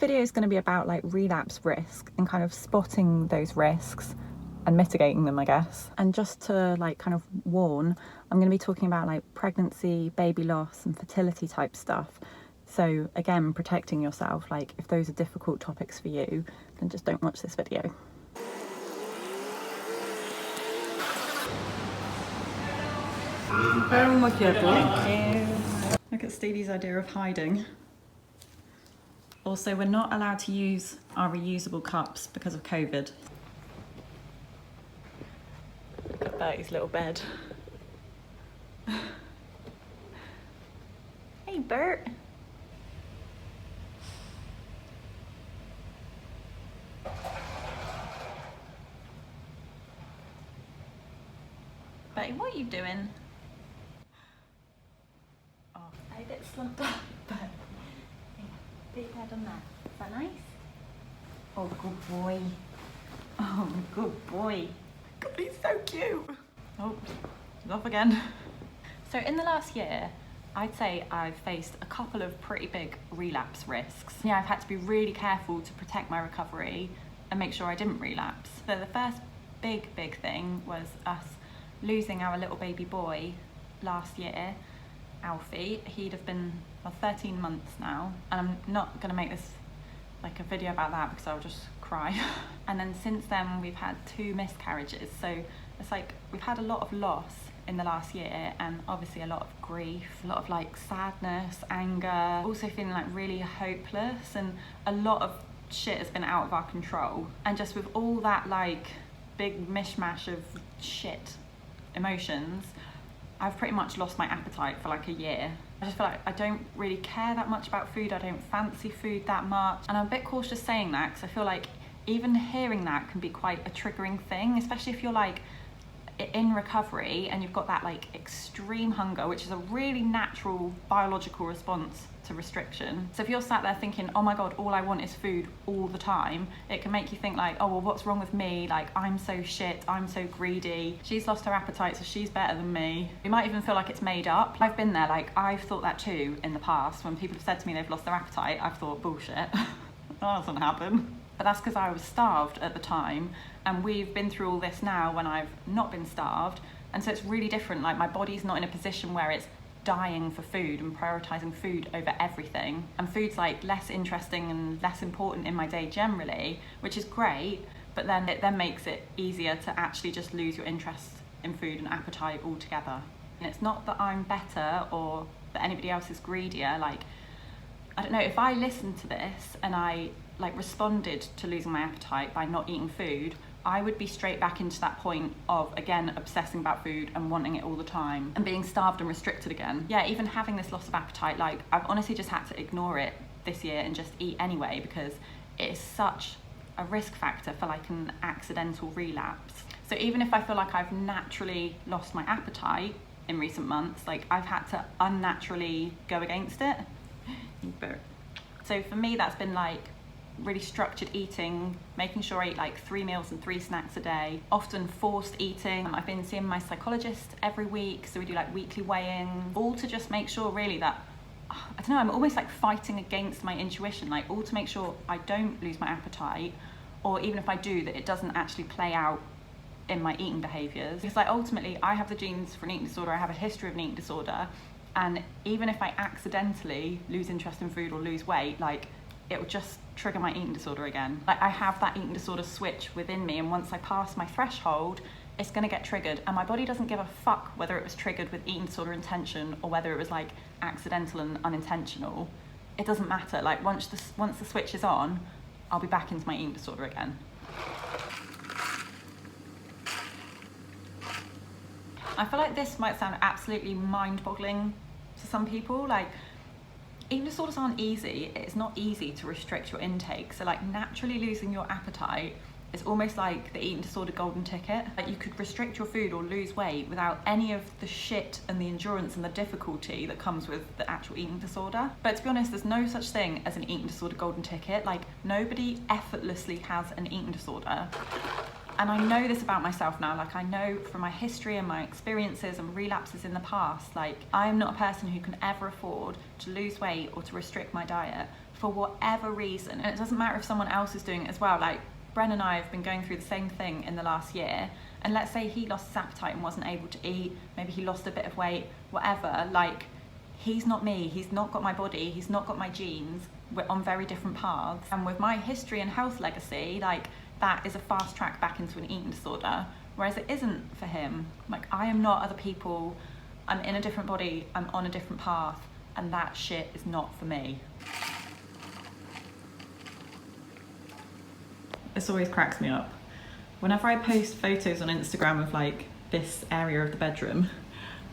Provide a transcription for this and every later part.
video is going to be about like relapse risk and kind of spotting those risks and mitigating them, I guess. And just to like kind of warn, I'm going to be talking about like pregnancy, baby loss and fertility type stuff. So again, protecting yourself, like if those are difficult topics for you, then just don't watch this video. Very much careful. Thank you. Look at Stevie's idea of hiding. Also, we're not allowed to use our reusable cups because of COVID. Look at Bertie's little bed. Hey, Bert. Bertie, what are you doing? Oh, a bit slumped up, but big head on that. Is that nice? Oh, good boy. Oh, good boy. God, he's so cute. Oh, he's off again. So in the last year, I'd say I've faced a couple of pretty big relapse risks. Yeah, I've had to be really careful to protect my recovery and make sure I didn't relapse. So the first big thing was us losing our little baby boy last year, Alfie. He'd have been 13 months now, and I'm not gonna make this like a video about that because I'll just cry. And then since then we've had 2 miscarriages, so it's like we've had a lot of loss in the last year, and obviously a lot of grief, a lot of like sadness, anger, also feeling like really hopeless, and a lot of shit has been out of our control. And just with all that like big mishmash of shit emotions, I've pretty much lost my appetite for like a year. I just feel like I don't really care that much about food. I don't fancy food that much. And I'm a bit cautious saying that because I feel like even hearing that can be quite a triggering thing, especially if you're like in recovery and you've got that like extreme hunger, which is a really natural biological response to restriction. So if you're sat there thinking, oh my God, all I want is food all the time, it can make you think like, oh, well, what's wrong with me? Like, I'm so shit, I'm so greedy. She's lost her appetite, so she's better than me. You might even feel like it's made up. I've been there, like I've thought that too in the past. When people have said to me they've lost their appetite, I've thought, bullshit, that doesn't happen. But that's because I was starved at the time, and we've been through all this now when I've not been starved, and so it's really different. Like my body's not in a position where it's dying for food and prioritizing food over everything, and food's like less interesting and less important in my day generally, which is great, but then it then makes it easier to actually just lose your interest in food and appetite altogether. And it's not that I'm better or that anybody else is greedier. Like, I don't know, if I listened to this and I like responded to losing my appetite by not eating food, I would be straight back into that point of, again, obsessing about food and wanting it all the time and being starved and restricted again. Yeah, even having this loss of appetite, like I've honestly just had to ignore it this year and just eat anyway, because it is such a risk factor for like an accidental relapse. So even if I feel like I've naturally lost my appetite in recent months, like I've had to unnaturally go against it. So for me, that's been like really structured eating, making sure I eat like 3 meals and 3 snacks a day, often forced eating. I've been seeing my psychologist every week, so we do like weekly weigh-in, all to just make sure really that, I don't know, I'm almost like fighting against my intuition, like all to make sure I don't lose my appetite, or even if I do, that it doesn't actually play out in my eating behaviours. Because like ultimately I have the genes for an eating disorder, I have a history of an eating disorder, and even if I accidentally lose interest in food or lose weight, like it will just trigger my eating disorder again. Like I have that eating disorder switch within me, and once I pass my threshold, it's gonna get triggered, and my body doesn't give a fuck whether it was triggered with eating disorder intention or whether it was like accidental and unintentional. It doesn't matter. Like once the switch is on, I'll be back into my eating disorder again. I feel like this might sound absolutely mind-boggling to some people. Like, eating disorders aren't easy. It's not easy to restrict your intake. So like naturally losing your appetite is almost like the eating disorder golden ticket. Like you could restrict your food or lose weight without any of the shit and the endurance and the difficulty that comes with the actual eating disorder. But to be honest, there's no such thing as an eating disorder golden ticket. Like nobody effortlessly has an eating disorder. And I know this about myself now, like I know from my history and my experiences and relapses in the past, like I am not a person who can ever afford to lose weight or to restrict my diet for whatever reason. And it doesn't matter if someone else is doing it as well. Like Bren and I have been going through the same thing in the last year. And let's say he lost his appetite and wasn't able to eat, maybe he lost a bit of weight, whatever, like he's not me, he's not got my body, he's not got my genes. We're on very different paths. And with my history and health legacy, like that is a fast track back into an eating disorder, whereas it isn't for him. Like I am not other people, I'm in a different body, I'm on a different path, and that shit is not for me. This always cracks me up. Whenever I post photos on Instagram of like this area of the bedroom,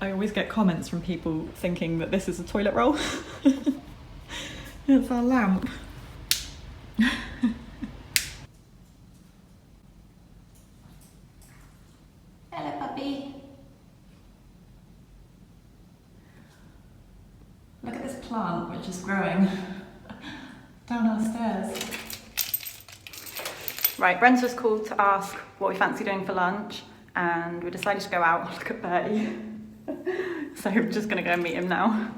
I always get comments from people thinking that this is a toilet roll. It's our lamp. Hello, puppy. Look at this plant which is growing down our stairs. Right, Bren's was called to ask what we fancy doing for lunch, and we decided to go out. Look at Bertie. So we're just gonna go and meet him now.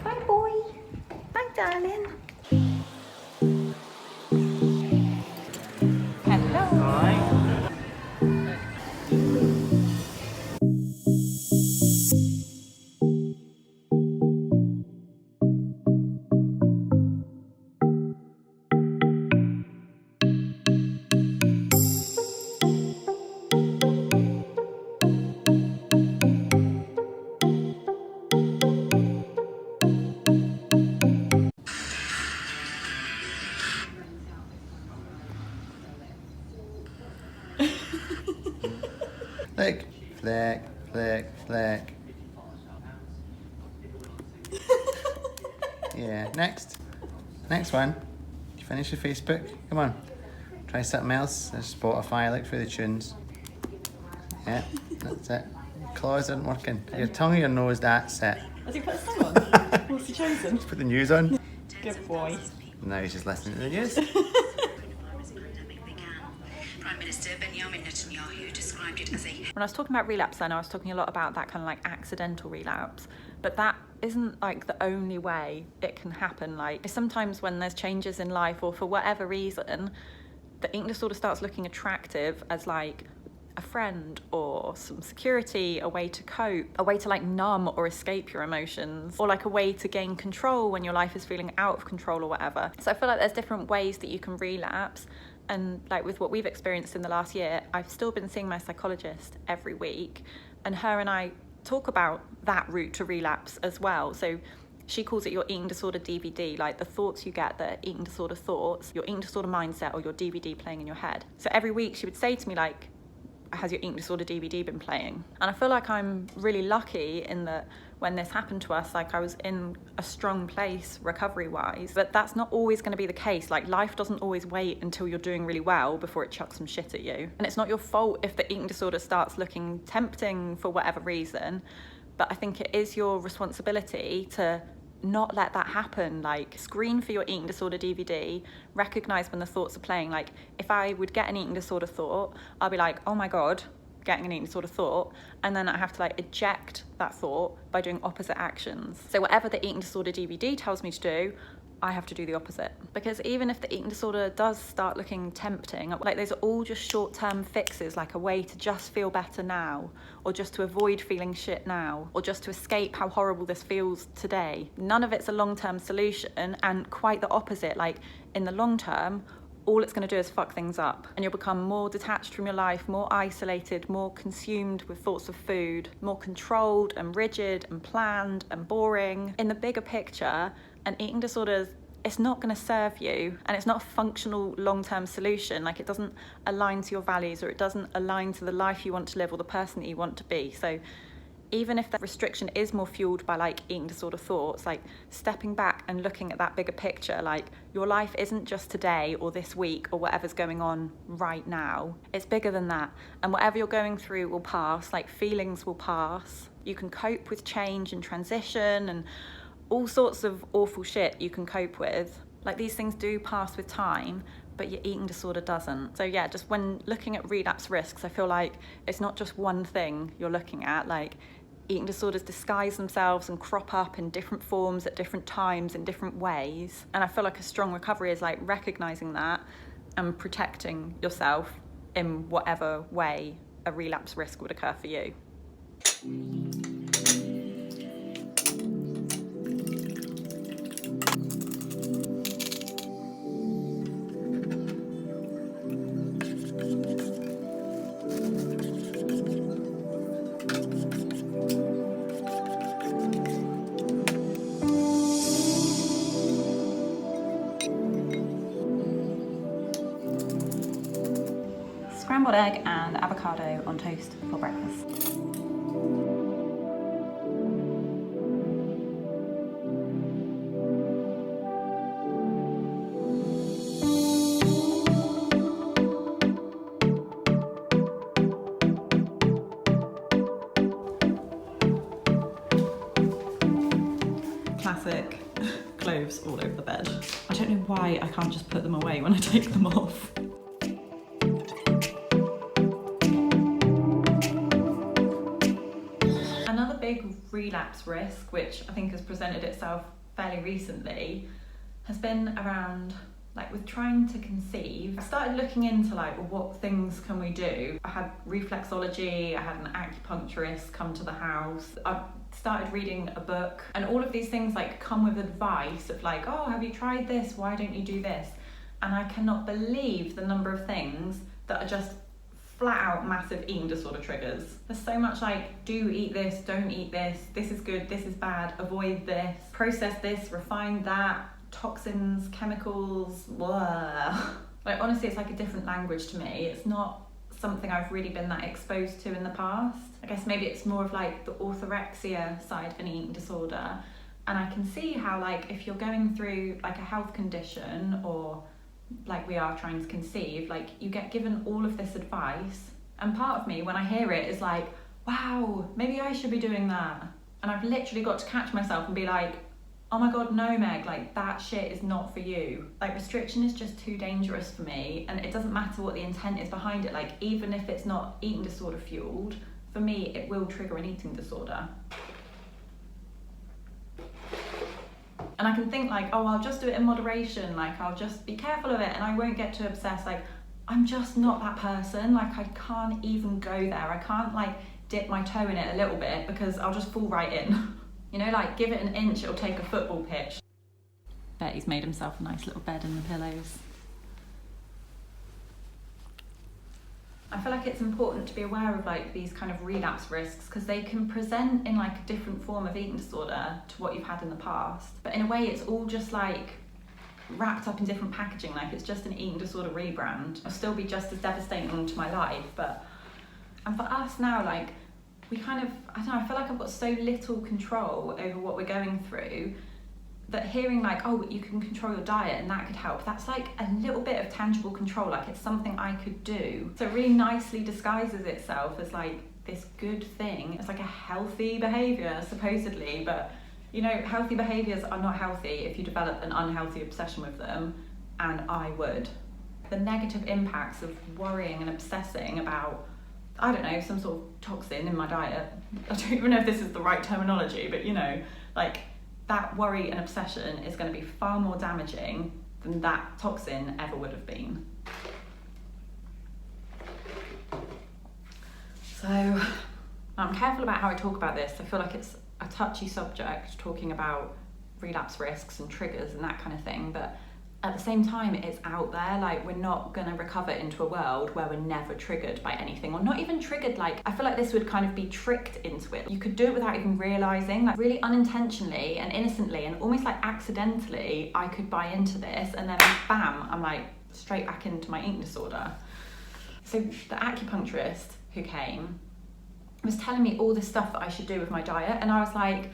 Bye, boy. Bye, darling. Hello. Hi. Flick, flick, flick, flick. Yeah, next. Next one. You finish your Facebook? Come on. Try something else. There's Spotify, look through the tunes. Yeah, that's it. Your claws aren't working. Your tongue or your nose, that's it. Has he put a song on? What's he chosen? Just put the news on. Good boy. Now he's just listening to the news. Prime Minister Benjamin Netanyahu described it as a... When I was talking about relapse then, I was talking a lot about that kind of like accidental relapse, but that isn't like the only way it can happen. Like sometimes when there's changes in life or for whatever reason, the eating disorder starts looking attractive as like a friend or some security, a way to cope, a way to like numb or escape your emotions, or like a way to gain control when your life is feeling out of control or whatever. So I feel like there's different ways that you can relapse. And like with what we've experienced in the last year, I've still been seeing my psychologist every week, and her and I talk about that route to relapse as well. So she calls it your eating disorder DVD, like the thoughts you get that are eating disorder thoughts, your eating disorder mindset, or your DVD playing in your head. So every week she would say to me like, has your eating disorder DVD been playing? And I feel like I'm really lucky in that when this happened to us, like I was in a strong place recovery wise, but that's not always going to be the case. Like life doesn't always wait until you're doing really well before it chucks some shit at you. And it's not your fault if the eating disorder starts looking tempting for whatever reason, but I think it is your responsibility to not let that happen. Like screen for your eating disorder DVD, recognize when the thoughts are playing. Like if I would get an eating disorder thought, I'll be like, oh my God, getting an eating disorder thought, and then I have to like eject that thought by doing opposite actions. So whatever the eating disorder DVD tells me to do, I have to do the opposite. Because even if the eating disorder does start looking tempting, like those are all just short-term fixes, like a way to just feel better now, or just to avoid feeling shit now, or just to escape how horrible this feels today. None of it's a long-term solution, and quite the opposite. Like in the long term, all it's going to do is fuck things up, and you'll become more detached from your life, more isolated, more consumed with thoughts of food, more controlled and rigid and planned and boring. In the bigger picture, an eating disorder, it's not going to serve you, and it's not a functional long-term solution. Like it doesn't align to your values, or it doesn't align to the life you want to live or the person that you want to be. So even if the restriction is more fueled by like eating disorder thoughts, like stepping back and looking at that bigger picture, like your life isn't just today or this week or whatever's going on right now. It's bigger than that. And whatever you're going through will pass, like feelings will pass. You can cope with change and transition and all sorts of awful shit you can cope with. Like these things do pass with time, but your eating disorder doesn't. So yeah, just when looking at relapse risks, I feel like it's not just one thing you're looking at. Like, eating disorders disguise themselves and crop up in different forms at different times in different ways. And I feel like a strong recovery is like recognizing that and protecting yourself in whatever way a relapse risk would occur for you. Scrambled egg and avocado on toast for breakfast. Classic cloves all over the bed. I don't know why I can't just put them away when I take them off. Another big relapse risk, which I think has presented itself fairly recently, has been around like with trying to conceive. I started looking into like, well, what things can we do? I had reflexology, I had an acupuncturist come to the house. I started reading a book, and all of these things like come with advice of like, oh, have you tried this? Why don't you do this? And I cannot believe the number of things that are just flat out massive eating disorder triggers. There's so much like, do eat this, don't eat this is good, this is bad, avoid this, process this, refine that, toxins, chemicals, blah. Like honestly, it's like a different language to me. It's not something I've really been that exposed to in the past. I guess maybe it's more of like the orthorexia side of an eating disorder. And I can see how like if you're going through like a health condition or like we are trying to conceive, like you get given all of this advice, and part of me when I hear it is like, wow, maybe I should be doing that. And I've literally got to catch myself and be like, oh my god, no Meg, like that shit is not for you. Like restriction is just too dangerous for me, and it doesn't matter what the intent is behind it. Like even if it's not eating disorder fueled, for me it will trigger an eating disorder. And I can think like, oh, I'll just do it in moderation, like I'll just be careful of it and I won't get too obsessed. Like I'm just not that person. Like I can't even go there. I can't like dip my toe in it a little bit because I'll just fall right in. You know, like give it an inch, it'll take a football pitch. Bet he's made himself a nice little bed in the pillows. I feel like it's important to be aware of like these kind of relapse risks because they can present in like a different form of eating disorder to what you've had in the past. But in a way it's all just like wrapped up in different packaging, like it's just an eating disorder rebrand. It'll still be just as devastating to my life, and for us now, like we kind of, I don't know, I feel like I've got so little control over what we're going through that hearing like, oh, you can control your diet and that could help, that's like a little bit of tangible control, like it's something I could do. So it really nicely disguises itself as like this good thing. It's like a healthy behaviour, supposedly, but you know, healthy behaviours are not healthy if you develop an unhealthy obsession with them, and I would. The negative impacts of worrying and obsessing about, I don't know, some sort of toxin in my diet. I don't even know if this is the right terminology, but you know, like that worry and obsession is going to be far more damaging than that toxin ever would have been. So I'm careful about how I talk about this. I feel like it's a touchy subject, talking about relapse risks and triggers and that kind of thing, but at the same time it's out there. Like we're not going to recover into a world where we're never triggered by anything, or not even triggered. Like I feel like this would kind of be tricked into it. You could do it without even realising, like really unintentionally and innocently and almost like accidentally I could buy into this, and then bam, I'm like straight back into my eating disorder. So the acupuncturist who came was telling me all this stuff that I should do with my diet, and I was like,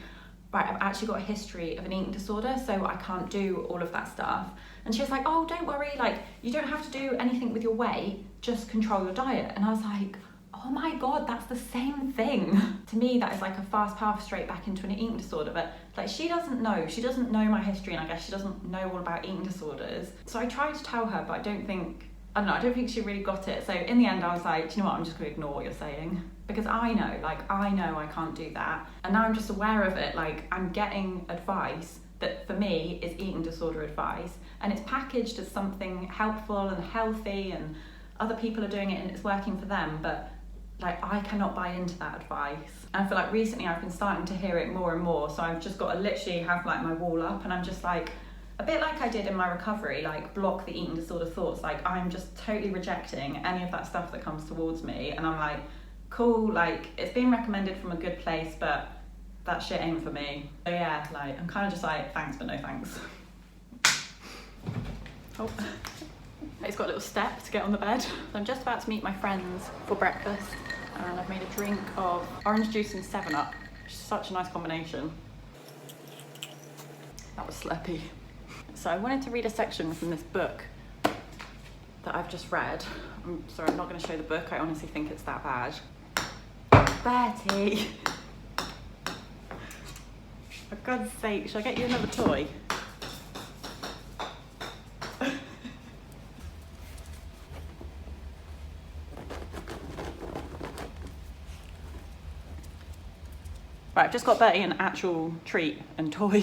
right, I've actually got a history of an eating disorder, so I can't do all of that stuff. And she was like, oh, don't worry, like you don't have to do anything with your weight, just control your diet. And I was like, oh oh my God, that's the same thing. To me, that is like a fast path straight back into an eating disorder. But like, she doesn't know my history, and I guess she doesn't know all about eating disorders. So I tried to tell her, but I don't think she really got it. So in the end, I was like, do you know what, I'm just gonna ignore what you're saying. Because I know I can't do that. And now I'm just aware of it, like I'm getting advice that for me is eating disorder advice, and it's packaged as something helpful and healthy, and other people are doing it and it's working for them, but like I cannot buy into that advice. And I feel like recently I've been starting to hear it more and more, so I've just got to literally have like my wall up, and I'm just like, a bit like I did in my recovery, like block the eating disorder thoughts. Like I'm just totally rejecting any of that stuff that comes towards me, and I'm like, cool, like it's been recommended from a good place, but that shit ain't for me. So yeah, like I'm kind of just like, thanks but no thanks. Oh. It's got a little step to get on the bed. So I'm just about to meet my friends for breakfast, and I've made a drink of orange juice and 7-Up. Such a nice combination. That was slurpy. So I wanted to read a section from this book that I've just read. I'm sorry, I'm not going to show the book. I honestly think it's that bad. Bertie! For God's sake, shall I get you another toy? Right, I've just got Bertie an actual treat and toy,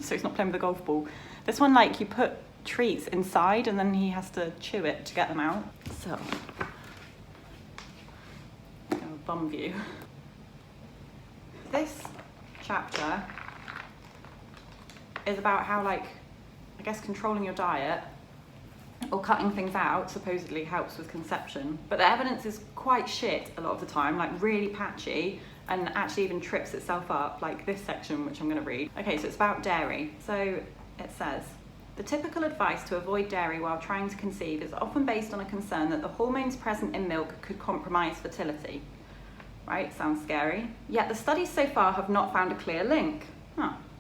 so he's not playing with a golf ball. This one, like, you put treats inside and then he has to chew it to get them out. So, bum view. This chapter is about how, like, I guess controlling your diet or cutting things out supposedly helps with conception, but the evidence is quite shit a lot of the time, like really patchy, and actually even trips itself up, like this section, which I'm going to read. Okay, so it's about dairy. So it says, the typical advice to avoid dairy while trying to conceive is often based on a concern that the hormones present in milk could compromise fertility. Right, sounds scary. Yet the studies so far have not found a clear link.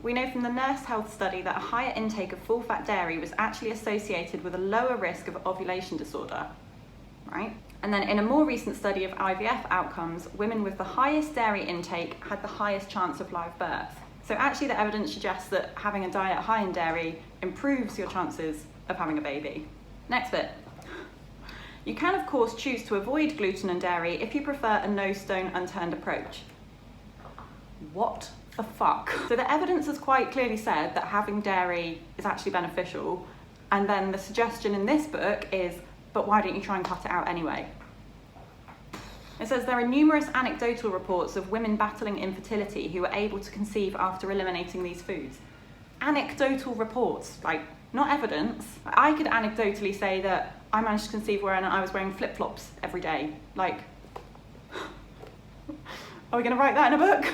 We know from the Nurse Health study that a higher intake of full-fat dairy was actually associated with a lower risk of ovulation disorder, right? And then in a more recent study of IVF outcomes, women with the highest dairy intake had the highest chance of live birth. So actually the evidence suggests that having a diet high in dairy improves your chances of having a baby. Next bit. You can of course choose to avoid gluten and dairy if you prefer a no stone unturned approach. What the fuck? So the evidence has quite clearly said that having dairy is actually beneficial, and then the suggestion in this book is, but why don't you try and cut it out anyway? It says there are numerous anecdotal reports of women battling infertility who were able to conceive after eliminating these foods. Anecdotal reports, like not evidence. I could anecdotally say that I managed to conceive when I was wearing flip-flops every day. Like, are we gonna write that in a book?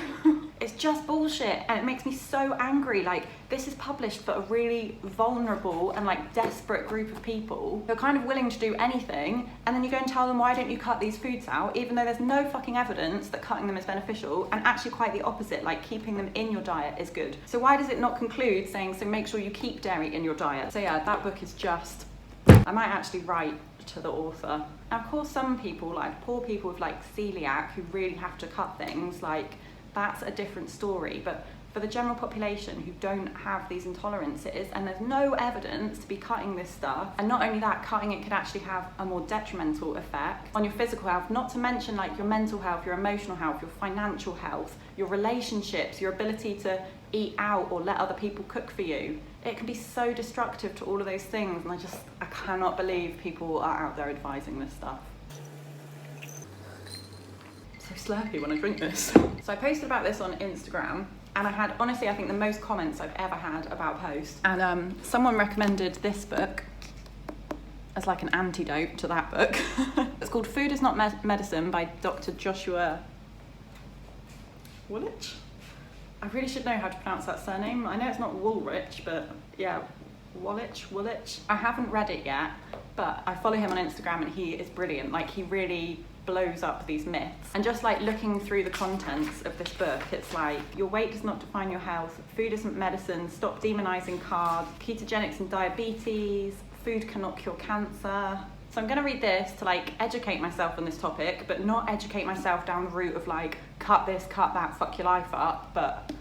It's just bullshit, and it makes me so angry. Like, this is published for a really vulnerable and like desperate group of people who are kind of willing to do anything, and then you go and tell them, why don't you cut these foods out, even though there's no fucking evidence that cutting them is beneficial, and actually quite the opposite, like keeping them in your diet is good. So why does it not conclude saying, so make sure you keep dairy in your diet? So yeah, that book is just, I might actually write to the author. And of course some people, like poor people with like celiac who really have to cut things, like that's a different story. But for the general population who don't have these intolerances, and there's no evidence to be cutting this stuff, and not only that, cutting it could actually have a more detrimental effect on your physical health, not to mention like your mental health, your emotional health, your financial health, your relationships, your ability to eat out or let other people cook for you. It can be so destructive to all of those things, and I cannot believe people are out there advising this stuff. So slurpy when I drink this. So I posted about this on Instagram, and I had, honestly, I think the most comments I've ever had about a post. And someone recommended this book as like an antidote to that book. It's called Food is Not Medicine by Dr. Joshua Woolwich? I really should know how to pronounce that surname. I know it's not Woolrich, but yeah, Woolwich. I haven't read it yet, but I follow him on Instagram and he is brilliant. Like, he really blows up these myths. And just like looking through the contents of this book, it's like, your weight does not define your health, food isn't medicine, stop demonizing carbs, ketogenics and diabetes, food cannot cure cancer. So I'm going to read this to like educate myself on this topic, but not educate myself down the route of like cut this, cut that, fuck your life up, but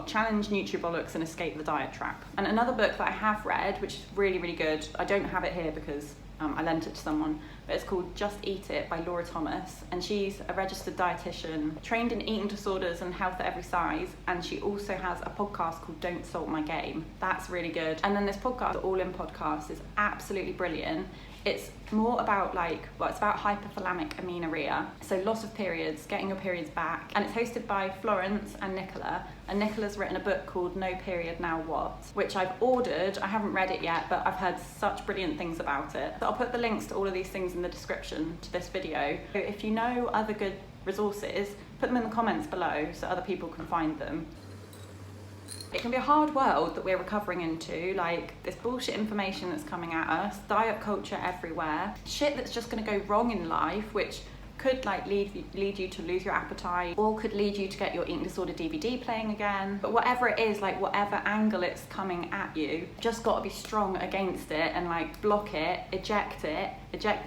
challenge nutribolics and escape the diet trap. And another book that I have read, which is really, really good, I don't have it here because I lent it to someone, but it's called Just Eat It by Laura Thomas, and she's a registered dietitian trained in eating disorders and health at every size, and she also has a podcast called Don't Salt My Game. That's really good. And then this podcast, the All In podcast, is absolutely brilliant. It's more about it's about hypothalamic amenorrhea, so loss of periods, getting your periods back, and it's hosted by Florence and Nicola, and Nicola's written a book called No Period Now What, which I've ordered. I haven't read it yet, but I've heard such brilliant things about it. So I'll put the links to all of these things in the description to this video. So if you know other good resources, put them in the comments below so other people can find them. It can be a hard world that we're recovering into, like this bullshit information that's coming at us, diet culture everywhere, shit that's just going to go wrong in life, which could lead you to lose your appetite, or could lead you to get your eating disorder DVD playing again. But whatever it is, whatever angle it's coming at you, just got to be strong against it and block it, eject the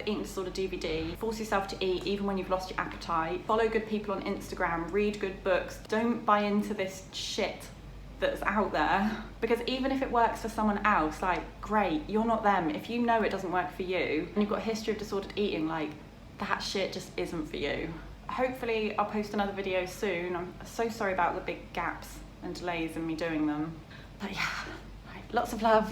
eating disorder DVD, force yourself to eat even when you've lost your appetite, follow good people on Instagram, read good books, don't buy into this shit that's out there, because even if it works for someone else, great, you're not them. If you know it doesn't work for you and you've got a history of disordered eating, that shit just isn't for you. Hopefully I'll post another video soon. I'm so sorry about the big gaps and delays in me doing them, but yeah, right, lots of love.